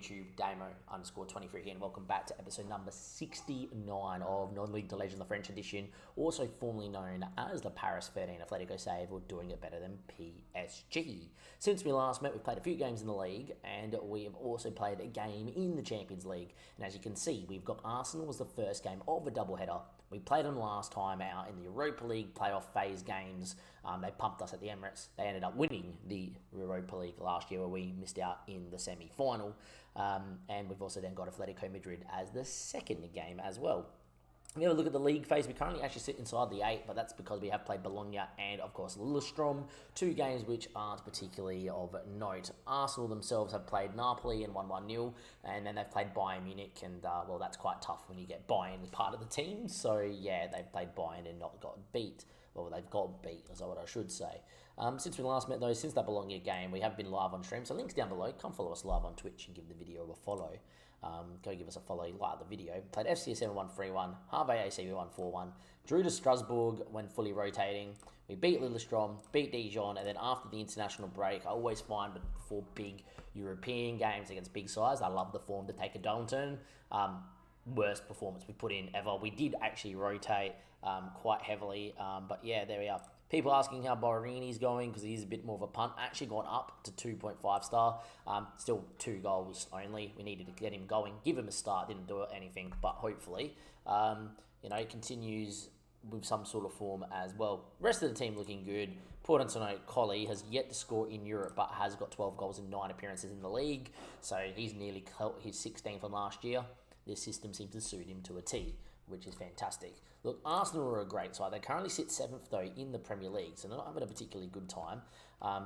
YouTube, Damo_23 here, and welcome back to episode number 69 of Non-League to Legends, the French edition, also formerly known as the Paris 13 Atletico save, or doing it better than PSG. Since we last met, we've played a few games in the league, and we have also played a game in the Champions League. And as you can see, we've got Arsenal was the first game of a doubleheader. We played them last time out in the Europa League playoff phase games. They pumped us at the Emirates. They ended up winning the Europa League last year, where we missed out in the semi-final. And we've also then got Atletico Madrid as the second game as well. If we have a look at the league phase, we currently actually sit inside the 8, but that's because we have played Bologna and, of course, Lillestrøm, two games which aren't particularly of note. Arsenal themselves have played Napoli and won 1-0, and then they've played Bayern Munich, and, well, that's quite tough when you get Bayern as part of the team. So, yeah, they've played Bayern and not got beat. Well, they've got beat, is what I should say. Since we last met, though, since that Bologna game, we have been live on stream, so links down below. Come follow us live on Twitch and give the video a follow. Go give us a follow, like the video. Played FCSM 1-3-1, Harvey ACB 1-4-1, drew to Strasbourg when fully rotating. We beat Lillestrøm, beat Dijon, and then after the international break, I always find for big European games against big sides, I love the form to take a downturn. Worst performance we put in ever. We did actually rotate quite heavily, but yeah, there we are. People asking how Borini's going because he's a bit more of a punt. Actually gone up to 2.5 star. Still 2 goals only. We needed to get him going. Give him a start. Didn't do anything, but hopefully, he continues with some sort of form as well. Rest of the team looking good. Important to note, Collie has yet to score in Europe, but has got 12 goals in 9 appearances in the league. So he's nearly caught his 16 from last year. This system seems to suit him to a T, which is fantastic. Look, Arsenal are a great side. They currently sit 7th, though, in the Premier League, so they're not having a particularly good time.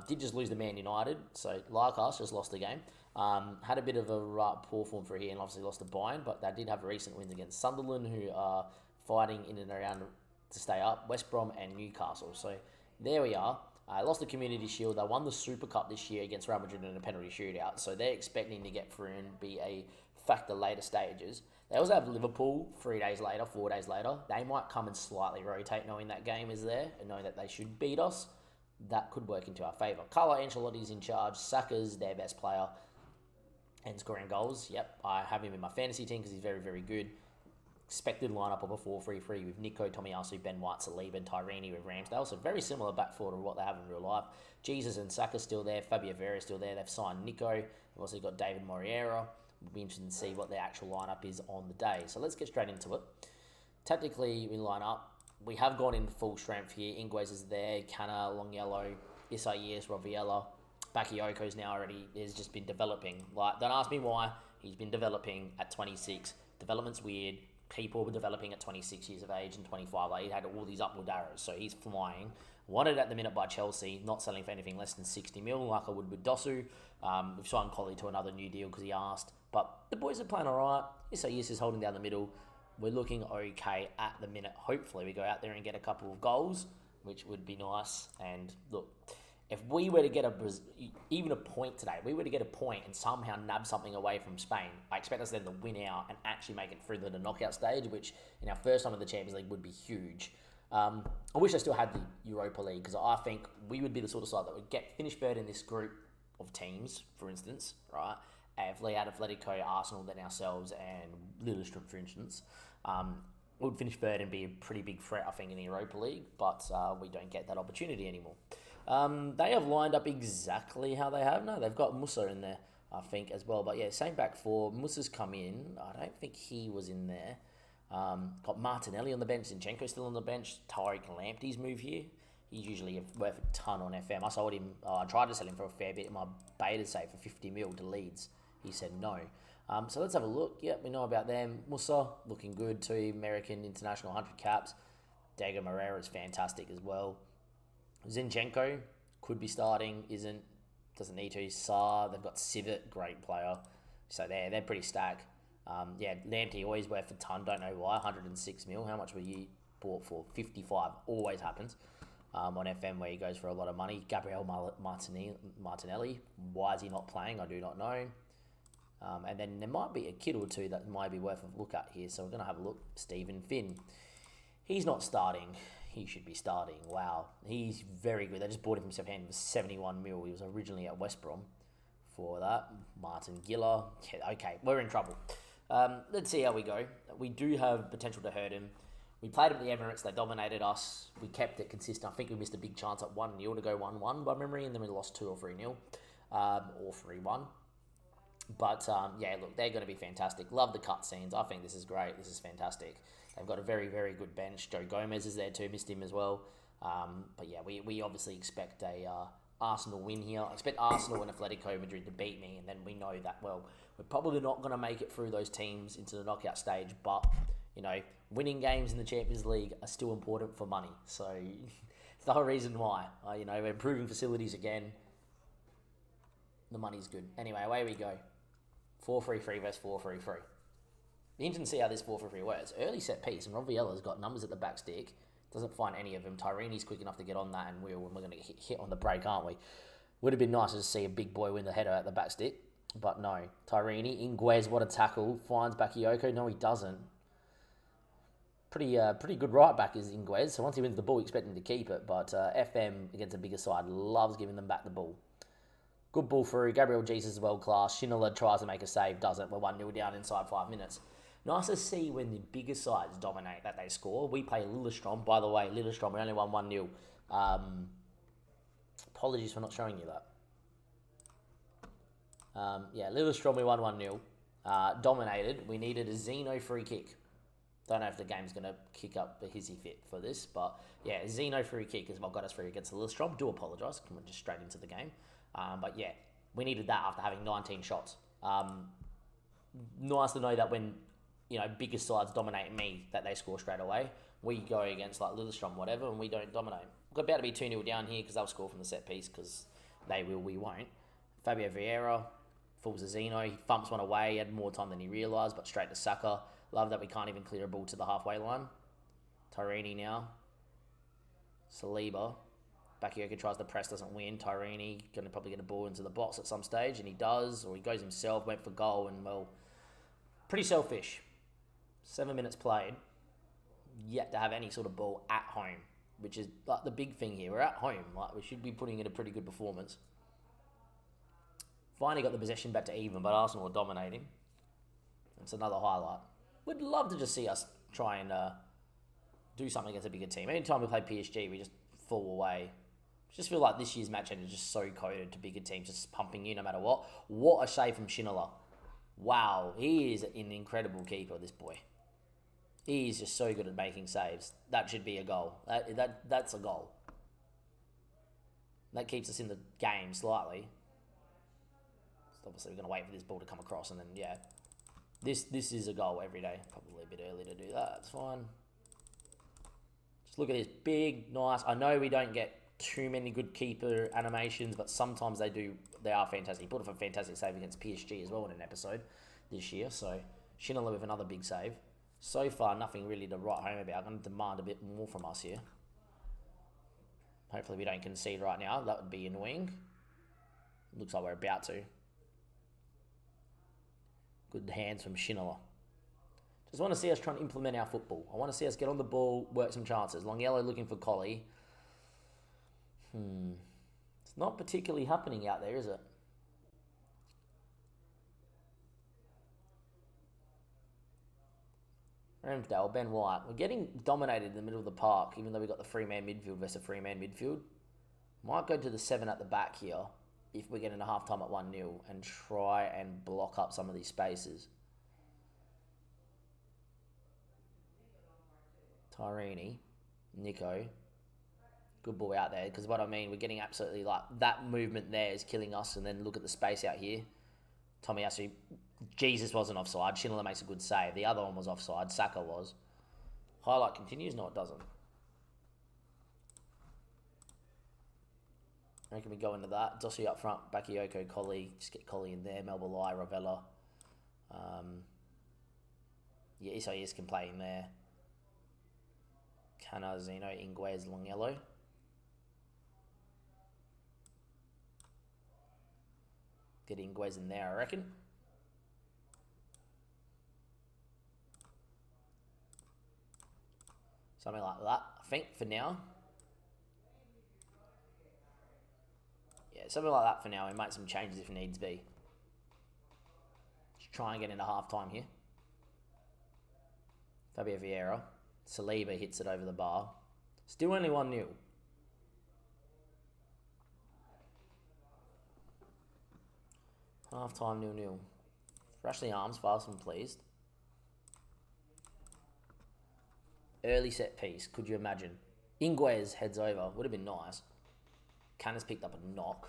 Did just lose to Man United, so like us, just lost the game. Had a bit of a poor form for here and obviously lost to Bayern, but they did have recent wins against Sunderland, who are fighting in and around to stay up, West Brom and Newcastle. So there we are. Lost the Community Shield. They won the Super Cup this year against Real Madrid in a penalty shootout, so they're expecting to get through and be a factor later stages. They also have Liverpool 4 days later. They might come and slightly rotate knowing that game is there and knowing that they should beat us. That could work into our favour. Carlo Ancelotti's in charge. Saka's their best player and scoring goals. Yep, I have him in my fantasy team because he's very, very good. Expected lineup of a 4-3-3 with Nico, Tomiyasu, Ben White, Saliba, and Tyrini with Ramsdale. So very similar back four to what they have in real life. Jesus and Saka still there. Fabio Vieira still there. They've signed Nico. They've also got David Moriera. We'll be interested to see what the actual lineup is on the day. So let's get straight into it. Tactically, we line up. We have gone in full strength here. Ingles is there. Kana, Long Yellow, Isaias, Roviella. Bakioko's now already has just been developing. Like, don't ask me why. He's been developing at 26. Development's weird. People were developing at 26 years of age and 25. Like, he had all these upward arrows, so he's flying. Wanted at the minute by Chelsea, not selling for anything less than 60 mil, like I would with Dosu. We've signed Collie to another new deal because he asked. But the boys are playing all right. Isaias is holding down the middle. We're looking okay at the minute. Hopefully we go out there and get a couple of goals, which would be nice. And look, if we were to get even a point today, we were to get a point and somehow nab something away from Spain, I expect us then to win out and actually make it through to the knockout stage, which in our first time in the Champions League would be huge. I wish I still had the Europa League because I think we would be the sort of side that would finish third in this group of teams, for instance, right? If we had Atletico, Arsenal, then ourselves, and Lillestrøm, for instance, would finish third and be a pretty big threat, I think, in the Europa League, but we don't get that opportunity anymore. They have lined up exactly how they have. No, they've got Musa in there, I think, as well. But yeah, same back four. Musa's come in. I don't think he was in there. Got Martinelli on the bench. Zinchenko still on the bench. Tariq Lamptey's move here. He's usually worth a ton on FM. I sold him. I tried to sell him for a fair bit in my beta save for 50 mil to Leeds. He said no. So let's have a look. Yep, we know about them. Musa, looking good too. American international 100 caps. Dago Moreira is fantastic as well. Zinchenko could be starting, doesn't need to. Saar, they've got Civet, great player. So they're pretty stacked. Lamptey always worth a ton, don't know why. 106 mil. How much were you bought for? 55. Always happens. On FM where he goes for a lot of money. Gabriel Martinelli. Why is he not playing? I do not know. And then there might be a kid or two that might be worth a look at here. So we're going to have a look. Stephen Finn. He's not starting. He should be starting. Wow. He's very good. They just bought him from second-hand for 71 mil. He was originally at West Brom for that. Martin Giller. Yeah, okay, we're in trouble. Let's see how we go. We do have potential to hurt him. We played him at the Emirates. They dominated us. We kept it consistent. I think we missed a big chance at 1-0 to go 1-1 by memory, and then we lost 2 or 3-0, or 3-1. But, yeah, look, they're going to be fantastic. Love the cutscenes. I think this is great. This is fantastic. They've got a very, very good bench. Joe Gomez is there too. Missed him as well. But, yeah, we obviously expect a Arsenal win here. I expect Arsenal and Atletico Madrid to beat me, and then we know that, well, we're probably not going to make it through those teams into the knockout stage, but, you know, winning games in the Champions League are still important for money. So it's the whole reason why. You know, we're improving facilities again. The money's good. Anyway, away we go. 4-3-3 versus 4-3-3. Be interesting to see how this 4-3-3 works. Early set piece, and Roviella's got numbers at the back stick. Doesn't find any of them. Tyrini's quick enough to get on that, and we're going to hit on the break, aren't we? Would have been nice to see a big boy win the header at the back stick, but no. Tyrini, Inguez, what a tackle. Finds Bakayoko. No, he doesn't. Pretty good right back is Inguez. So once he wins the ball, we expect him to keep it. But FM against a bigger side loves giving them back the ball. Good ball through. Gabriel Jesus is world class. Schindler tries to make a save, doesn't. We're 1-0 down inside 5 minutes. Nice to see when the bigger sides dominate that they score. We play Lillestrøm. By the way, Lillestrøm, we only won 1-0. Apologies for not showing you that. Yeah, Lillestrøm, we won 1-0. Dominated. We needed a Zeno free kick. Don't know if the game's going to kick up the hizzy fit for this, but yeah, Zeno free kick is what got us through against Lillestrøm. Do apologise. Come on, just straight into the game. But yeah, we needed that after having 19 shots. Nice to know that when, you know, bigger sides dominate me, that they score straight away. We go against like Lillestrøm, whatever, and we don't dominate. We're about to be 2-0 down here because they'll score from the set piece because they will, we won't. Fabio Vieira falls to Zeno. He thumps one away. He had more time than he realised, but straight to Saka. Love that we can't even clear a ball to the halfway line. Tyrini now. Saliba. Bakayoko tries to press, doesn't win. Tyrini going to probably get a ball into the box at some stage, and he does, or he goes himself, went for goal, and well, pretty selfish. 7 minutes played, yet to have any sort of ball at home, which is like the big thing here. We're at home, like we should be putting in a pretty good performance. Finally got the possession back to even, but Arsenal are dominating. It's another highlight. Would love to just see us try and do something against a bigger team. Anytime we play PSG, we just fall away. I just feel like this year's match is just so coded to bigger teams, just pumping you no matter what. What a save from Schindler. Wow, he is an incredible keeper, this boy. He is just so good at making saves. That should be a goal. That's a goal. That keeps us in the game slightly. So obviously, we're going to wait for this ball to come across, and then, yeah. This is a goal every day. Probably a bit early to do that. It's fine. Just look at this. Big, nice. I know we don't get too many good keeper animations, but sometimes they do. They are fantastic. He put off a fantastic save against PSG as well in an episode this year. So, Schindler with another big save. So far, nothing really to write home about. I'm going to demand a bit more from us here. Hopefully we don't concede right now. That would be annoying. Looks like we're about to. Good hands from Schindler. Just want to see us try and implement our football. I want to see us get on the ball, work some chances. Longello looking for Collie. It's not particularly happening out there, is it? Ramsdale, Ben White. We're getting dominated in the middle of the park, even though we've got the three-man midfield versus a three-man midfield. Might go to the 7 at the back here if we're getting a half-time at 1-0 and try and block up some of these spaces. Tyrini, Nico. Good ball out there, because what I mean, we're getting absolutely like that movement there is killing us, and then look at the space out here. Tomiyasu, Jesus wasn't offside. Schindler makes a good save. The other one was offside. Saka was. Highlight continues. No, it doesn't. I reckon we go into that. Dossi up front. Bakayoko, Collie. Just get Collie in there. Melbalai, Ravella. Yeah, Isaias can play in there. Canazino, Inguez, Longello. Get Inguez in there, I reckon. Something like that, I think, for now. Yeah, something like that for now. We make some changes if needs be. Let's try and get into half-time here. Fabio Vieira. Saliba hits it over the bar. Still only 1-0. Half-time 0-0. Rush the arms, fast and pleased. Early set piece, could you imagine? Inguez heads over, would have been nice. Canna's picked up a knock.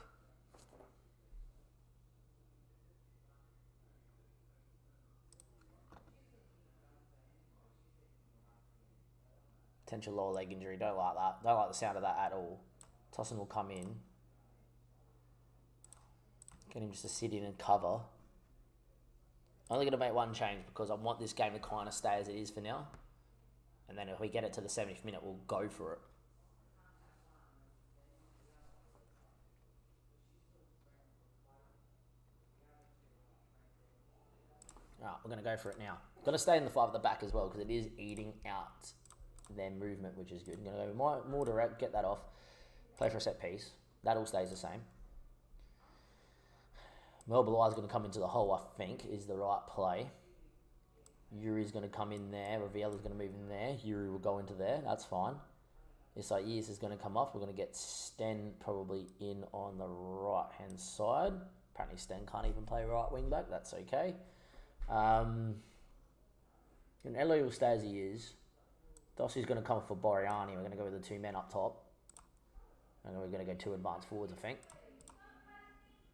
Potential lower leg injury, don't like that. Don't like the sound of that at all. Tossin will come in. Get him just to sit in and cover. Only going to make one change because I want this game to kind of stay as it is for now. And then if we get it to the 70th minute, we'll go for it. Alright, we're going to go for it now. Got to stay in the 5 at the back as well because it is eating out their movement, which is good. I'm going to go more direct, get that off. Play for a set piece. That all stays the same. Melbalai is going to come into the hole, I think, is the right play. Yuri's going to come in there. Raviela's going to move in there. Yuri will go into there. That's fine. Isaias is going to come off. We're going to get Sten probably in on the right-hand side. Apparently Sten can't even play right wing back. That's okay. And Eloi will stay as he is. Dossi's going to come for Boriani. We're going to go with the 2 men up top. And then we're going to go 2 advanced forwards, I think.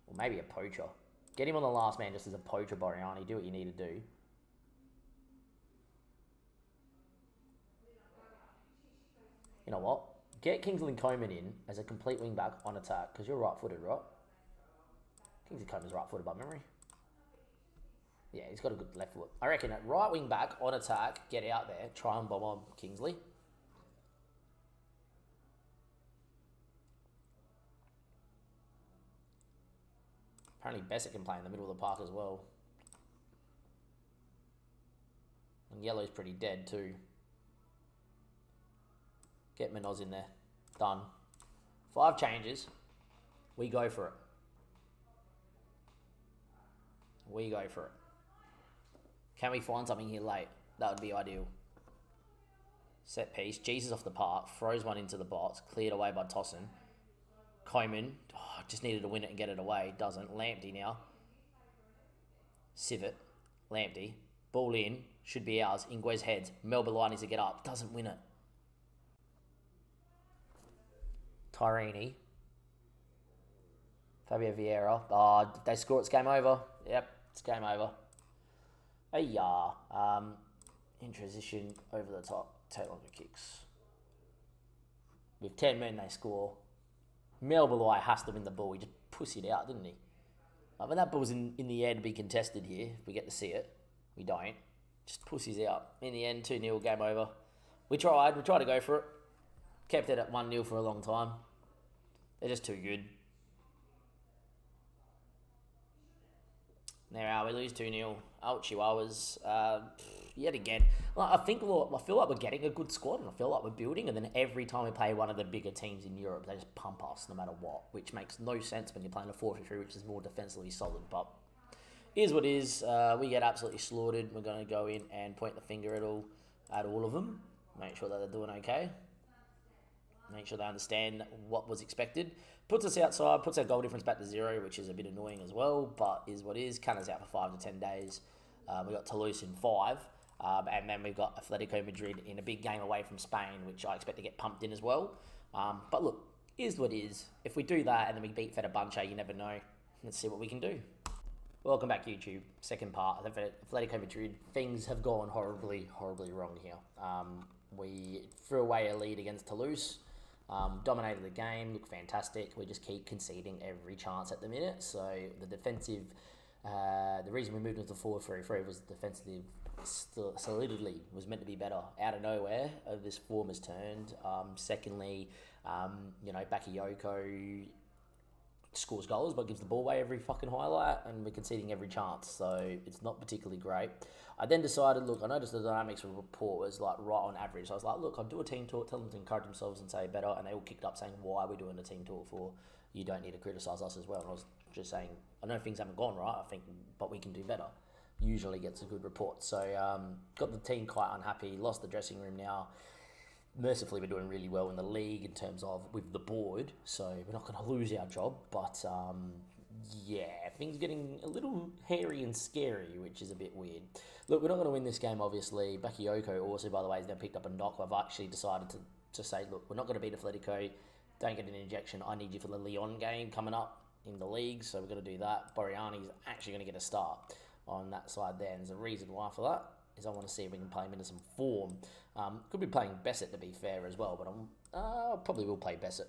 Or maybe a poacher. Get him on the last man just as a poacher, Boriani. Do what you need to do. You know what? Get Kingsley Coman in as a complete wing back on attack because you're right-footed, right? Kingsley Coman's right-footed by memory. Yeah, he's got a good left foot. I reckon at right wing back on attack, get out there, try and bomb on Kingsley. Apparently Bessett can play in the middle of the park as well. And Yellow's pretty dead too. Get Minoz in there. Done. 5 changes. We go for it. We go for it. Can we find something here late? That would be ideal. Set piece. Jesus off the park. Throws one into the box. Cleared away by Tossin. Coman. Oh, just needed to win it and get it away. Doesn't. Lamptey now. Civet. Lamptey. Ball in. Should be ours. Inguez heads. Melba needs to get up. Doesn't win it. Tyrini. Fabio Vieira. Oh, if they score, it's game over. Yep, it's game over. In transition, over the top. Take longer kicks. With 10 men, they score. Melbalai has to win the ball. He just pussied out, didn't he? When that ball's in the air to be contested here, we get to see it. We don't. Just pussies out. In the end, 2-0, game over. We tried to go for it. Kept it at 1-0 for a long time. They're just too good. There we lose 2-0. Oh, Chihuahuas. Yet again. Like, I feel like we're getting a good squad and I feel like we're building, and then every time we play one of the bigger teams in Europe, they just pump us no matter what, which makes no sense when you're playing a 4-3, which is more defensively solid. But is what is. We get absolutely slaughtered. We're going to go in and point the finger at all of them. Make sure that they're doing okay. Make sure they understand what was expected. Puts us outside, puts our goal difference back to 0, which is a bit annoying as well, but is what is. Canna's out for 5 to 10 days. We got Toulouse in 5. And then we've got Atletico Madrid in a big game away from Spain, which I expect to get pumped in as well. But look, is what is. If we do that and then we beat Fenerbahce, you never know. Let's see what we can do. Welcome back, YouTube. Second part. Atletico Madrid. Things have gone horribly, horribly wrong here. We threw away a lead against Toulouse. Dominated the game, looked fantastic. We just keep conceding every chance at the minute. So the defensive, the reason we moved into 4-3-3 was defensively solidity was meant to be better. Out of nowhere, this form has turned. Secondly, Bakayoko scores goals but gives the ball away every fucking highlight, and we're conceding every chance, so it's not particularly great. I then decided, look, I noticed the dynamics of the report was like right on average. So I was like, look, I'll do a team talk, tell them to encourage themselves and say better, and they all kicked up saying, why are we doing a team talk for? You don't need to criticise us as well. And I was just saying, I know things haven't gone right, I think, but we can do better. Usually gets a good report. So got the team quite unhappy, lost the dressing room now. Mercifully, we're doing really well in the league in terms of with the board, so we're not going to lose our job, but yeah, things getting a little hairy and scary, which is a bit weird. Look, we're not going to win this game, obviously. Bakayoko also, by the way, has now picked up a knock. I've actually decided to say, look, we're not going to beat Atletico. Don't get an injection. I need you for the Lyon game coming up in the league, so we're going to do that. Boriani's actually going to get a start on that side there, and there's a reason why for that. Is I want to see if we can play him into some form. Could be playing Bessett to be fair as well, but I probably will play Bessett.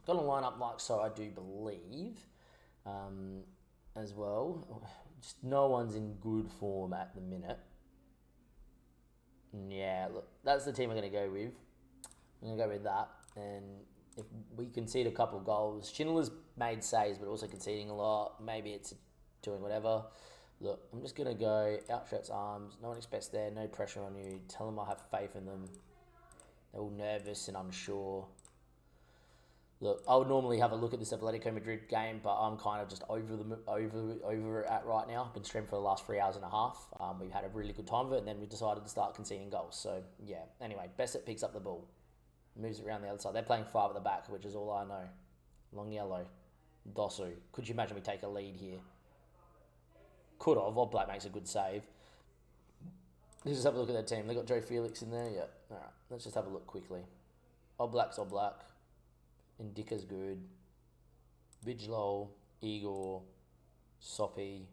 Got a lineup like so, I do believe, as well. Just no one's in good form at the minute. Yeah, look, that's the team I'm going to go with. I'm going to go with that, and if we concede a couple of goals, Schindler's made saves, but also conceding a lot. Maybe it's doing whatever. Look, I'm just going to go outstretched arms. No one expects there. No pressure on you. Tell them I have faith in them. They're all nervous and unsure. Look, I would normally have a look at this Atletico Madrid game, but I'm kind of just over it at right now. I've been streaming for the last 3 hours and a half. We've had a really good time of it, and then we decided to start conceding goals. So, yeah. Anyway, Bessett picks up the ball. Moves it around the other side. They're playing 5 at the back, which is all I know. Long yellow. Dosu. Could you imagine we take a lead here? Could have. Oblak makes a good save. Let's just have a look at that team. They got Joe Felix in there. Yeah. All right. Let's just have a look quickly. Oblak's Oblak. Indica's good. Vigilol, Igor, Soppy.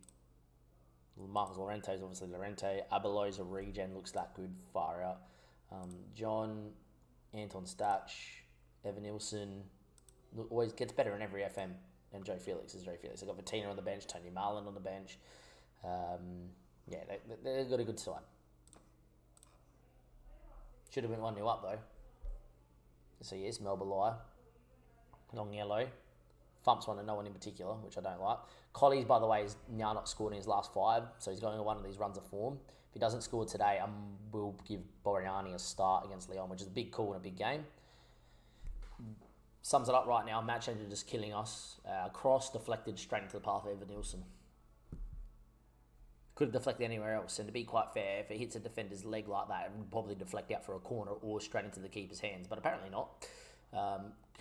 Marcos Llorente's obviously Llorente. Abelo's a regen. Looks that good. Far out. John, Anton Stach, Evan Nilsson. Always gets better in every FM. And Joe Felix is Joe Felix. I've got Vatina on the bench. Tony Marlin on the bench. Yeah, they've got a good side. Should have been 1-0 up though. So yes, Melba Liar. Long yellow. Thumps one and no one in particular, which I don't like. Colley's, by the way, is now not scored in his last 5, so he's going on one of these runs of form. If he doesn't score today, we'll give Boriani a start against Lyon, which is a big call in a big game. Sums it up right now. Match engine just killing us. Cross deflected straight into the path of Evan Nilsson. Could have deflected anywhere else, and to be quite fair, if it hits a defender's leg like that, it would probably deflect out for a corner or straight into the keeper's hands, but apparently not.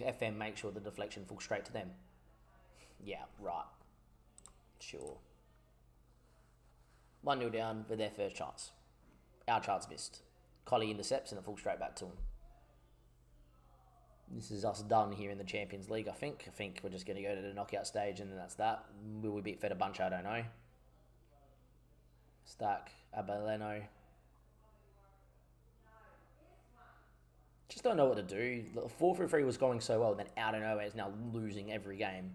FM make sure the deflection falls straight to them. Yeah, right. Sure. 1-0 down with their first chance. Our chance missed. Colley intercepts and it falls straight back to him. This is us done here in the Champions League, I think. I think we're just going to go to the knockout stage and then that's that. Will we beat Fenerbahce? I don't know. Stack, Abeleno. Just don't know what to do. The 4-3-3 was going so well, then out of nowhere it's now losing every game.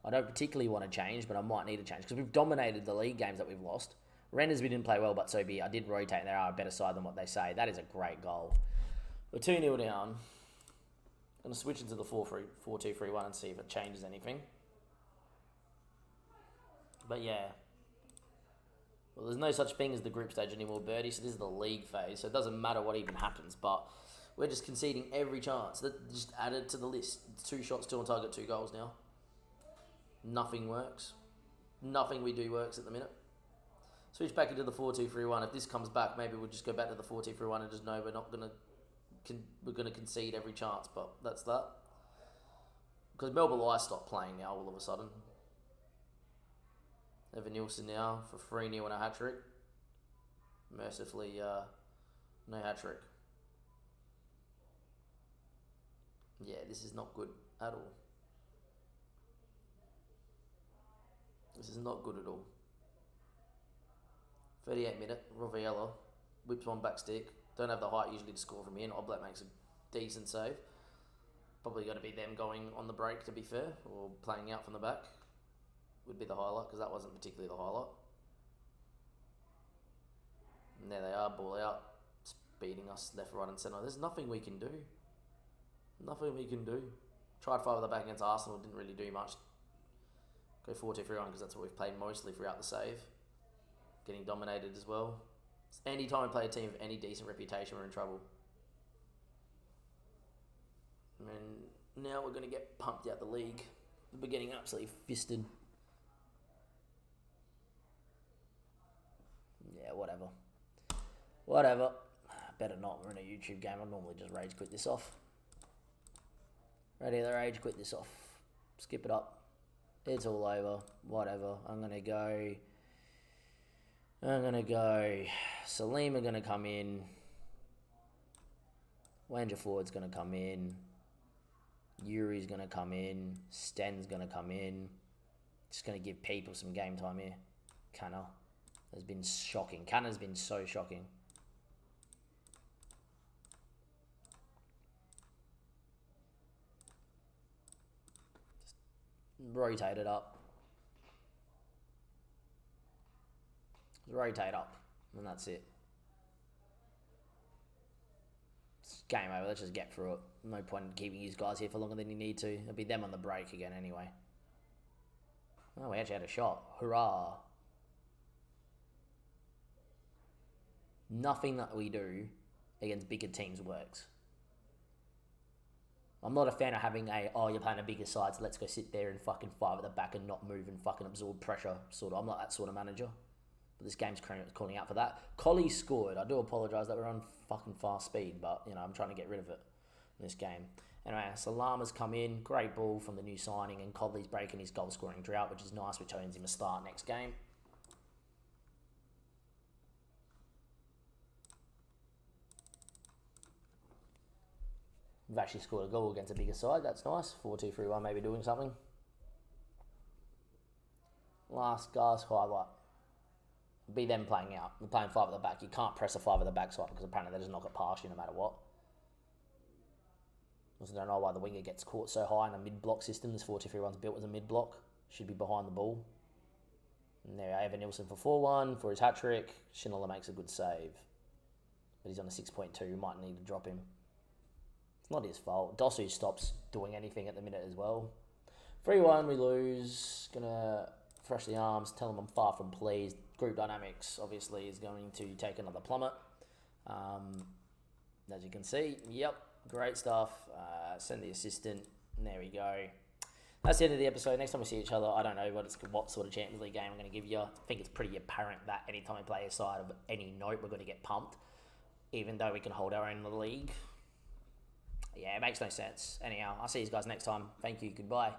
I don't particularly want to change, but I might need to change because we've dominated the league games that we've lost. Renders, we didn't play well, but so be it. I did rotate, and they are a better side than what they say. That is a great goal. We're 2-0 down. I'm going to switch into the 4-2-3-1 and see if it changes anything. But yeah. Well, there's no such thing as the group stage anymore, Birdie, so this is the league phase, so it doesn't matter what even happens, but we're just conceding every chance. That just added to the list. 2 shots, 2 on target, 2 goals now. Nothing works. Nothing we do works at the minute. Switch back into the 4-2-3-1. If this comes back, maybe we'll just go back to the 4-2-3-1 and just know we're not gonna concede every chance. But that's that. Because Melba stopped playing now all of a sudden. Evan Nilsson now for 3-0 and a hat trick. Mercifully, no hat trick. Yeah, this is not good at all. This is not good at all. 38 minute, Roviella whips one back stick. Don't have the height usually to score from here, and Oblak makes a decent save. Probably going to be them going on the break, to be fair, or playing out from the back would be the highlight, because that wasn't particularly the highlight. And there they are, ball out, beating us left, right and centre. There's nothing we can do. Nothing we can do. Tried 5 at the back against Arsenal, didn't really do much. Go 4-2-3-1 because that's what we've played mostly throughout the save. Getting dominated as well. Anytime we play a team of any decent reputation, we're in trouble. And now we're going to get pumped out the league. We're getting absolutely fisted. Yeah, whatever. Whatever. Better not. We're in a YouTube game. I'll normally just rage quit this off. Ready to rage quit this off. Skip it up. It's all over. Whatever. I'm going to go. Salim are going to come in. Wanja Ford's going to come in. Yuri's going to come in. Sten's going to come in. Just going to give people some game time here. Canna has been shocking. Canna's been so shocking. Just rotate it up. Rotate up. And that's it. It's game over. Let's just get through it. No point in keeping these guys here for longer than you need to. It'll be them on the break again anyway. Oh, we actually had a shot. Hurrah. Nothing that we do against bigger teams works. I'm not a fan of having you're playing a bigger side, so let's go sit there and fucking five at the back and not move and fucking absorb pressure. I'm not that sort of manager. But this game's calling out for that. Collie scored. I do apologise that we're on fucking fast speed, but, I'm trying to get rid of it in this game. Anyway, Salama's come in. Great ball from the new signing, and Colley's breaking his goal-scoring drought, which is nice, which earns him a start next game. We've actually scored a goal against a bigger side. That's nice. 4-2-3-1, maybe doing something. Last guy's highlight. Be them playing out. We're playing five at the back. You can't press a five at the back side because apparently they just knock it past you no matter what. Also don't know why the winger gets caught so high in a mid-block system. This 4-2-3-1's built as a mid-block. Should be behind the ball. And there, Evan Nilsson for 4-1 for his hat-trick. Shinola makes a good save. But he's on a 6.2. We might need to drop him. It's not his fault. Dosu stops doing anything at the minute as well. 3-1, we lose. Gonna thrash the arms, tell them I'm far from pleased. Group dynamics, obviously, is going to take another plummet. As you can see, yep, great stuff. Send the assistant, and there we go. That's the end of the episode. Next time we see each other, I don't know what sort of Champions League game I'm going to give you. I think it's pretty apparent that anytime we play a side of any note, we're going to get pumped, even though we can hold our own in the league. Yeah, it makes no sense. Anyhow, I'll see you guys next time. Thank you. Goodbye.